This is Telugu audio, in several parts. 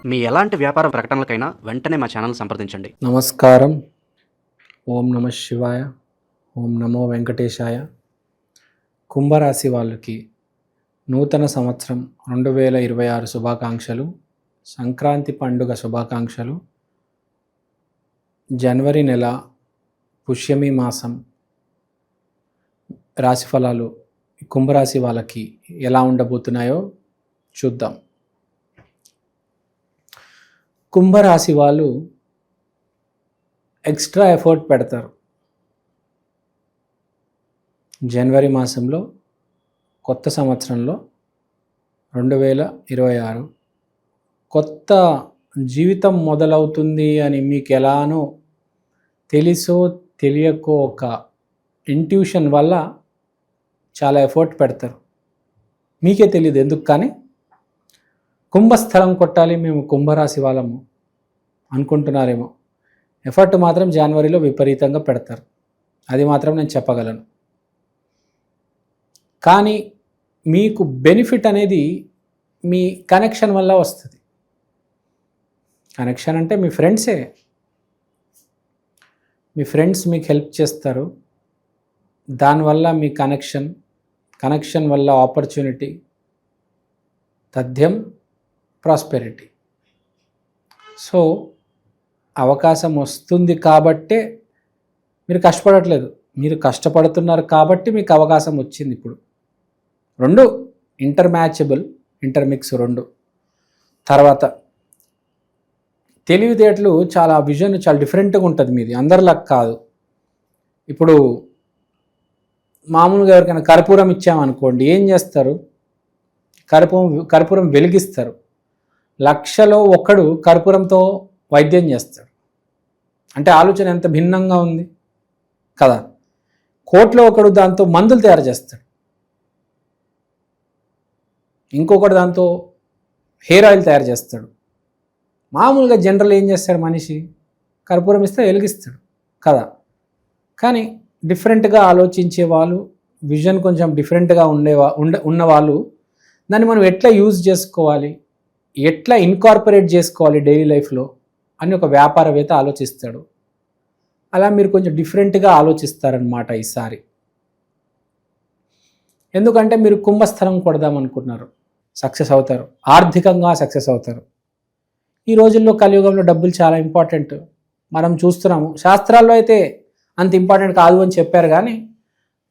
మీ ఎలాంటి వ్యాపార ప్రకటనలకైనా వెంటనే మా ఛానల్ సంప్రదించండి. నమస్కారం. ఓం నమ శివాయ. ఓం నమో వెంకటేశాయ. కుంభరాశి వాళ్ళకి నూతన సంవత్సరం 2026 శుభాకాంక్షలు. సంక్రాంతి పండుగ శుభాకాంక్షలు. జనవరి నెల పుష్యమి మాసం రాశిఫలాలు కుంభరాశి వాళ్ళకి ఎలా ఉండబోతున్నాయో చూద్దాం. కుంభరాశి వాళ్ళు ఎక్స్ట్రా ఎఫర్ట్ పెడతారు. జనవరి మాసంలో కొత్త సంవత్సరంలో 2026 కొత్త జీవితం మొదలవుతుంది అని మీకు ఎలానో తెలుసో తెలియకో ఒక ఇంట్యూషన్ వల్ల చాలా ఎఫర్ట్ పెడతారు. మీకే తెలియదు ఎందుకు, కానీ కుంభస్థలం కొట్టాలి మేము కుంభరాశి వాళ్ళము అనుకుంటున్నారేమో. ఎఫర్ట్ మాత్రం జనవరిలో విపరీతంగా పెడతారు, అది మాత్రం నేను చెప్పగలను. కానీ మీకు బెనిఫిట్ అనేది మీ కనెక్షన్ వల్ల వస్తుంది. కనెక్షన్ అంటే మీ ఫ్రెండ్సే. మీ ఫ్రెండ్స్ మీకు హెల్ప్ చేస్తారు. దానివల్ల మీ కనెక్షన్ వల్ల ఆపర్చునిటీ, తథ్యం ప్రాస్పెరిటీ. సో అవకాశం వస్తుంది కాబట్టే మీరు కష్టపడట్లేదు, మీరు కష్టపడుతున్నారు కాబట్టి మీకు అవకాశం వచ్చింది. ఇప్పుడు రెండు ఇంటర్మ్యాచబుల్, ఇంటర్మిక్స్ రెండు. తర్వాత తెలివితేటలు చాలా విజన్ చాలా డిఫరెంట్గా ఉంటుంది మీది, అందరిలా కాదు. ఇప్పుడు మామూలుగా ఎవరికైనా కర్పూరం ఇచ్చామనుకోండి, ఏం చేస్తారు? కర్పూరం వెలిగిస్తారు. 1,00,000లో ఒకడు కర్పూరంతో వైద్యం చేస్తాడు. అంటే ఆలోచన ఎంత భిన్నంగా ఉంది కదా. 1,00,000లో ఒకడు దాంతో మందులు తయారు చేస్తాడు, ఇంకొకటి దాంతో హెయిర్ ఆయిల్ తయారు చేస్తాడు. మామూలుగా జనరల్ ఏం చేస్తాడు మనిషి? కర్పూరం ఇస్తే వెలిగిస్తాడు కదా. కానీ డిఫరెంట్గా ఆలోచించే వాళ్ళు, విజన్ కొంచెం డిఫరెంట్గా ఉన్న వాళ్ళు దాన్ని మనం ఎట్లా యూజ్ చేసుకోవాలి, ఎట్లా ఇన్కార్పొరేట్ చేసుకోవాలి డైలీ లైఫ్లో అని ఒక వ్యాపారవేత్త ఆలోచిస్తాడు. అలా మీరు కొంచెం డిఫరెంట్గా ఆలోచిస్తారనమాట ఈసారి. ఎందుకంటే మీరు కుంభస్థలం కొడదామనుకున్నారు, సక్సెస్ అవుతారు, ఆర్థికంగా సక్సెస్ అవుతారు. ఈ రోజుల్లో కలియుగంలో డబ్బులు చాలా ఇంపార్టెంట్, మనం చూస్తున్నాము. శాస్త్రాల్లో అయితే అంత ఇంపార్టెంట్ కాదు అని చెప్పారు, కానీ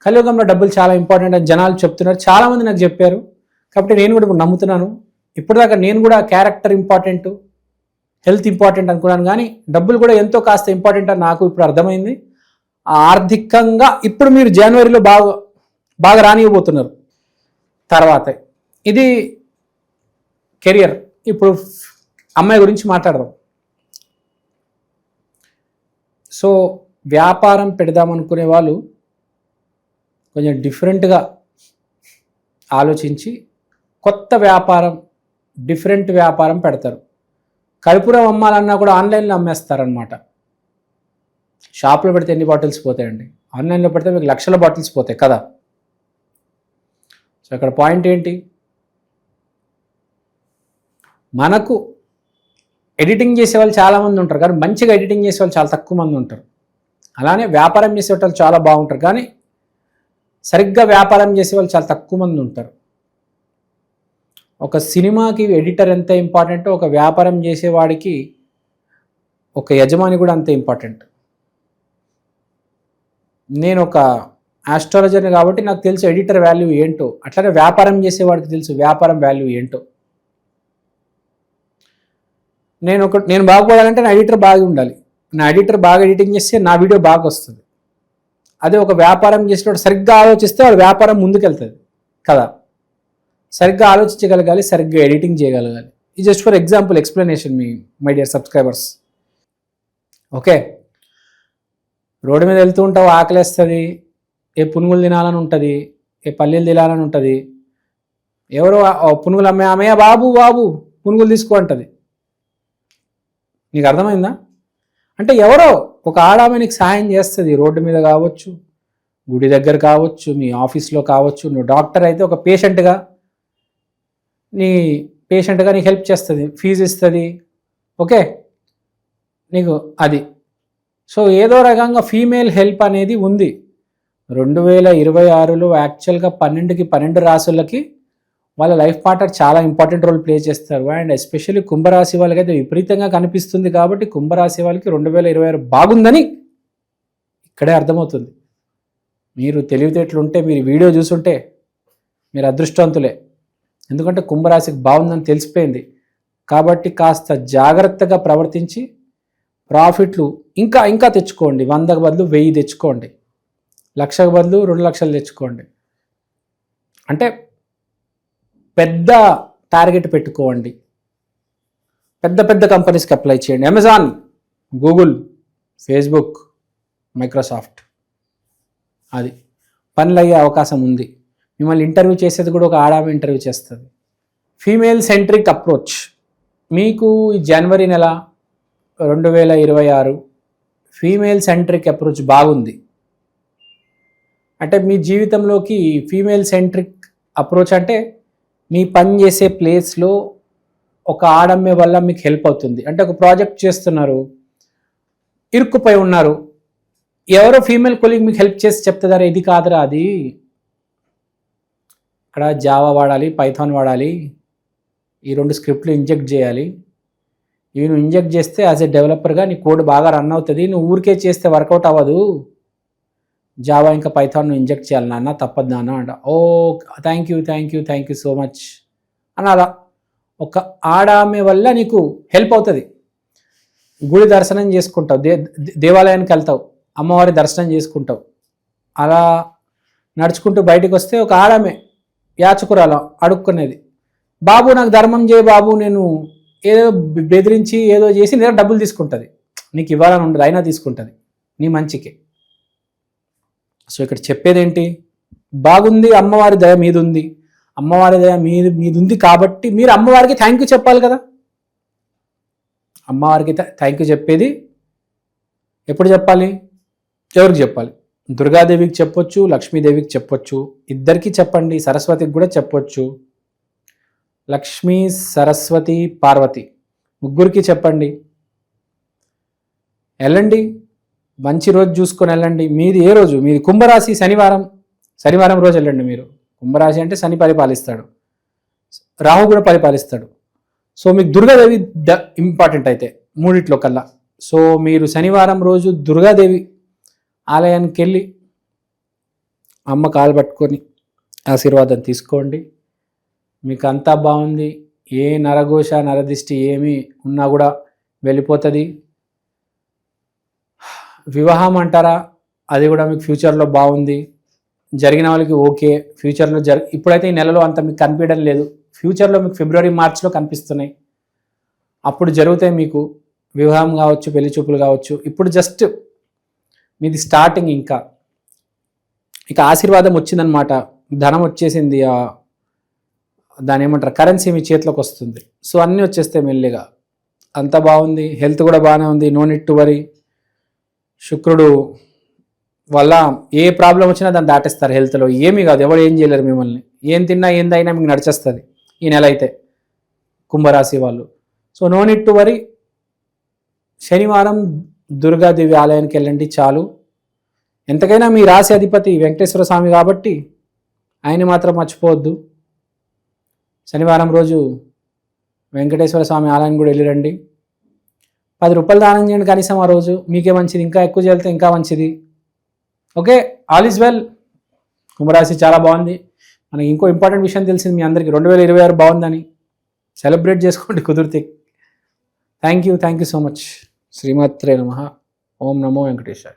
కలియుగంలో డబ్బులు చాలా ఇంపార్టెంట్ అని జనాలు చెప్తున్నారు. చాలామంది నాకు చెప్పారు, కాబట్టి నేను కూడా ఇప్పుడు నమ్ముతున్నాను. ఇప్పటిదాకా నేను కూడా క్యారెక్టర్ ఇంపార్టెంట్, హెల్త్ ఇంపార్టెంట్ అనుకున్నాను, కానీ డబ్బులు కూడా ఎంతో కాస్త ఇంపార్టెంట్ అని నాకు ఇప్పుడు అర్థమైంది. ఆర్థికంగా ఇప్పుడు మీరు జనవరిలో బాగా రానివ్వబోతున్నారు. తర్వాత ఇది కెరియర్. ఇప్పుడు అమ్మాయి గురించి మాట్లాడదాం. సో వ్యాపారం పెడదామనుకునే వాళ్ళు కొంచెం డిఫరెంట్గా ఆలోచించి కొత్త వ్యాపారం, డిఫరెంట్ వ్యాపారం పెడతారు. కర్పూరం అమ్మాలన్నా కూడా ఆన్లైన్లో అమ్మేస్తారనమాట. షాప్లో పెడితే ఎన్ని బాటిల్స్ పోతాయండి? ఆన్లైన్లో పెడితే మీకు 1,00,000 బాటిల్స్ పోతాయి కదా. సో ఇక్కడ పాయింట్ ఏంటి? మనకు ఎడిటింగ్ చేసేవాళ్ళు చాలామంది ఉంటారు, కానీ మంచిగా ఎడిటింగ్ చేసేవాళ్ళు చాలా తక్కువ మంది ఉంటారు. అలానే వ్యాపారం చేసేవాళ్ళు చాలా బాగుంటారు, కానీ సరిగ్గా వ్యాపారం చేసేవాళ్ళు చాలా తక్కువ మంది ఉంటారు. ఒక సినిమాకి ఎడిటర్ ఎంత ఇంపార్టెంటో ఒక వ్యాపారం చేసేవాడికి ఒక యజమాని కూడా అంతే ఇంపార్టెంట్. నేను ఒక ఆస్ట్రాలజర్ని కాబట్టి నాకు తెలుసు ఎడిటర్ వాల్యూ ఏంటో, అట్లనే వ్యాపారం చేసేవాడికి తెలుసు వ్యాపారం వాల్యూ ఏంటో. నేను బాగుపడాలంటే నా ఎడిటర్ బాగా ఉండాలి. నా ఎడిటర్ బాగా ఎడిటింగ్ చేస్తే నా వీడియో బాగా వస్తుంది. అదే ఒక వ్యాపారం చేసేవాడు సరిగ్గా ఆలోచిస్తే వాడు వ్యాపారం ముందుకెళ్తుంది కదా. సరిగ్గా ఆలోచించగలగాలి, సరిగ్గా ఎడిటింగ్ చేయగలగాలి. ఇది just for example, explanation me my dear subscribers. Okay, road మీద వెళ్తూ ఉంటావు, ఆకలేస్తుంది, ఏ పునుగులు తినాలని ఉంటుంది, ఏ పల్లీలు తినాలని ఉంటుంది. ఎవరో పునుగులు అమ్మయ్య బాబు పునుగులు తీసుకో అంటుంది. నీకు అర్థమైందా? అంటే ఎవరో ఒక ఆడామె నీకు సహాయం చేస్తుంది. రోడ్డు మీద కావచ్చు, గుడి దగ్గర కావచ్చు, మీ ఆఫీస్లో కావచ్చు. నువ్వు డాక్టర్ అయితే ఒక పేషెంట్గా నీ పేషెంట్గా నీకు హెల్ప్ చేస్తుంది, ఫీజు ఇస్తుంది, ఓకే నీకు అది. సో ఏదో రకంగా ఫీమేల్ హెల్ప్ అనేది ఉంది. 2026లో యాక్చువల్గా 12కి 12 రాసులకి వాళ్ళ లైఫ్ పార్ట్నర్ చాలా ఇంపార్టెంట్ రోల్ ప్లే చేస్తారు. అండ్ ఎస్పెషల్లీ కుంభరాశి వాళ్ళకైతే విపరీతంగా కనిపిస్తుంది. కాబట్టి కుంభరాశి వాళ్ళకి 2026 బాగుందని ఇక్కడే అర్థమవుతుంది. మీరు తెలివితేటలు ఉంటే, మీరు వీడియో చూసుంటే మీరు అదృష్టవంతులే. ఎందుకంటే కుంభరాశికి బాగుందని తెలిసిపోయింది. కాబట్టి కాస్త జాగ్రత్తగా ప్రవర్తించి ప్రాఫిట్లు ఇంకా ఇంకా తెచ్చుకోండి. 100కు బదులు 1000 తెచ్చుకోండి, 1,00,000కు బదులు 2 లక్షలు తెచ్చుకోండి. అంటే పెద్ద టార్గెట్ పెట్టుకోండి. పెద్ద పెద్ద కంపెనీస్కి అప్లై చేయండి. Amazon, Google, Facebook, Microsoft. అది పనులు అయ్యే అవకాశం ఉంది. మిమ్మల్ని ఇంటర్వ్యూ చేసేది కూడా ఒక ఆడామె ఇంటర్వ్యూ చేస్తుంది. ఫీమేల్ సెంట్రిక్ అప్రోచ్ మీకు ఈ జనవరి నెల 2026 ఫీమేల్ సెంట్రిక్ అప్రోచ్ బాగుంది. అంటే మీ జీవితంలోకి ఫీమేల్ సెంట్రిక్ అప్రోచ్ అంటే మీ పని చేసే ప్లేస్లో ఒక ఆడమ్మే వల్ల మీకు హెల్ప్ అవుతుంది. అంటే ఒక ప్రాజెక్ట్ చేస్తున్నారు, ఇరుక్కుపోయి ఉన్నారు, ఎవరో ఫీమేల్ కొలీగ్ మీకు హెల్ప్ చేసి చెప్తుందారా ఇది కాదురా అది, ఇక్కడ జావా వాడాలి, పైథాన్ వాడాలి, ఈ 2 స్క్రిప్ట్లు ఇంజెక్ట్ చేయాలి, ఇవి నువ్వు ఇంజెక్ట్ చేస్తే యాజ్ ఎ డెవలపర్గా నీ కోడ్ బాగా రన్ అవుతుంది, నువ్వు ఊరికే చేస్తే వర్కౌట్ అవ్వదు, జావా ఇంకా పైథాన్ నువ్వు ఇంజెక్ట్ చేయాలి నాన్న, తప్పదు నాన్న అంట. ఓ థ్యాంక్ యూ సో మచ్ అని అలా ఒక ఆడామె వల్ల నీకు హెల్ప్ అవుతుంది. గుడి దర్శనం చేసుకుంటావు, దేవాలయానికి వెళ్తావు, అమ్మవారి దర్శనం చేసుకుంటావు, అలా నడుచుకుంటూ బయటకు వస్తే ఒక ఆడామె యాచకురాల అడుక్కునేది, బాబు నాకు ధర్మం చేయ బాబు, నేను ఏదో బెదిరించి ఏదో చేసి నేను డబ్బులు తీసుకుంటుంది. నీకు ఇవ్వాలని ఉండదు, అయినా తీసుకుంటుంది నీ మంచికే. సో ఇక్కడ చెప్పేదేంటి, బాగుంది, అమ్మవారి దయ మీద ఉంది, అమ్మవారి దయ మీద ఉంది కాబట్టి మీరు అమ్మవారికి థ్యాంక్ యూ చెప్పాలి కదా. అమ్మవారికి థ్యాంక్ యూ చెప్పేది ఎప్పుడు చెప్పాలి, ఎవరికి చెప్పాలి? దుర్గాదేవికి చెప్పొచ్చు, లక్ష్మీదేవికి చెప్పొచ్చు, ఇద్దరికి చెప్పండి, సరస్వతికి కూడా చెప్పొచ్చు. లక్ష్మీ, సరస్వతి, పార్వతి ముగ్గురికి చెప్పండి. వెళ్ళండి, మంచి రోజు చూసుకొని వెళ్ళండి. మీది ఏ రోజు? మీది కుంభరాశి, శనివారం రోజు వెళ్ళండి. మీరు కుంభరాశి అంటే శని పరిపాలిస్తాడు, రాహు కూడా పరిపాలిస్తాడు. సో మీకు దుర్గాదేవి ఇంపార్టెంట్ అయితే మూడిట్లో కల్లా. సో మీరు శనివారం రోజు దుర్గాదేవి ఆలయానికి వెళ్ళి అమ్మ కాలు పట్టుకొని ఆశీర్వాదం తీసుకోండి. మీకు అంతా బాగుంది, ఏ నరఘోష నరదిష్టి ఏమి ఉన్నా కూడా వెళ్ళిపోతుంది. వివాహం అంటారా, అది కూడా మీకు ఫ్యూచర్లో బాగుంది. జరిగిన వాళ్ళకి ఓకే, ఫ్యూచర్లో ఇప్పుడైతే ఈ నెలలో అంత మీకు కనిపించడం లేదు, ఫ్యూచర్లో మీకు ఫిబ్రవరి మార్చ్లో కనిపిస్తున్నాయి. అప్పుడు జరుగుతాయి మీకు వివాహం కావచ్చు, పెళ్లి చూపులు కావచ్చు. ఇప్పుడు జస్ట్ మీది స్టార్టింగ్. ఇక ఆశీర్వాదం వచ్చిందనమాట, ధనం వచ్చేసింది, దాని ఏమంటారు కరెన్సీ మీ చేతిలోకి వస్తుంది. సో అన్నీ వచ్చేస్తాయి మెల్లిగా, అంత బాగుంది. హెల్త్ కూడా బాగానే ఉంది, నో నీడ్ టు వరీ. శుక్రుడు వల్ల ఏ ప్రాబ్లం వచ్చినా దాన్ని దాటేస్తారు. హెల్త్లో ఏమీ కాదు, ఎవరు ఏం చేయలేరు మిమ్మల్ని. ఏం తిన్నా ఏందైనా మీకు నడిచేస్తుంది ఈ నెల అయితే కుంభరాశి వాళ్ళు. So no need to worry. శనివారం దుర్గాదేవి ఆలయానికి వెళ్ళండి చాలు. ఎంతకైనా మీ రాశి అధిపతి వెంకటేశ్వర స్వామి కాబట్టి ఆయన మాత్రం మర్చిపోవద్దు. శనివారం రోజు వెంకటేశ్వర స్వామి ఆలయానికి కూడా వెళ్ళిరండి. 10 రూపాయలు దానం చేయండి కనీసం ఆ రోజు, మీకే మంచిది. ఇంకా ఎక్కువ చేస్తే ఇంకా మంచిది. Okay, all is well. కుంభరాశి చాలా బాగుంది. మనకి ఇంకో ఇంపార్టెంట్ విషయం తెలిసింది మీ అందరికీ, 2026 బాగుందని సెలబ్రేట్ చేసుకోండి కుదిరితే. Thank you so much. శ్రీమాత్రే నమః. ఓం నమో వెంకటేశాయ.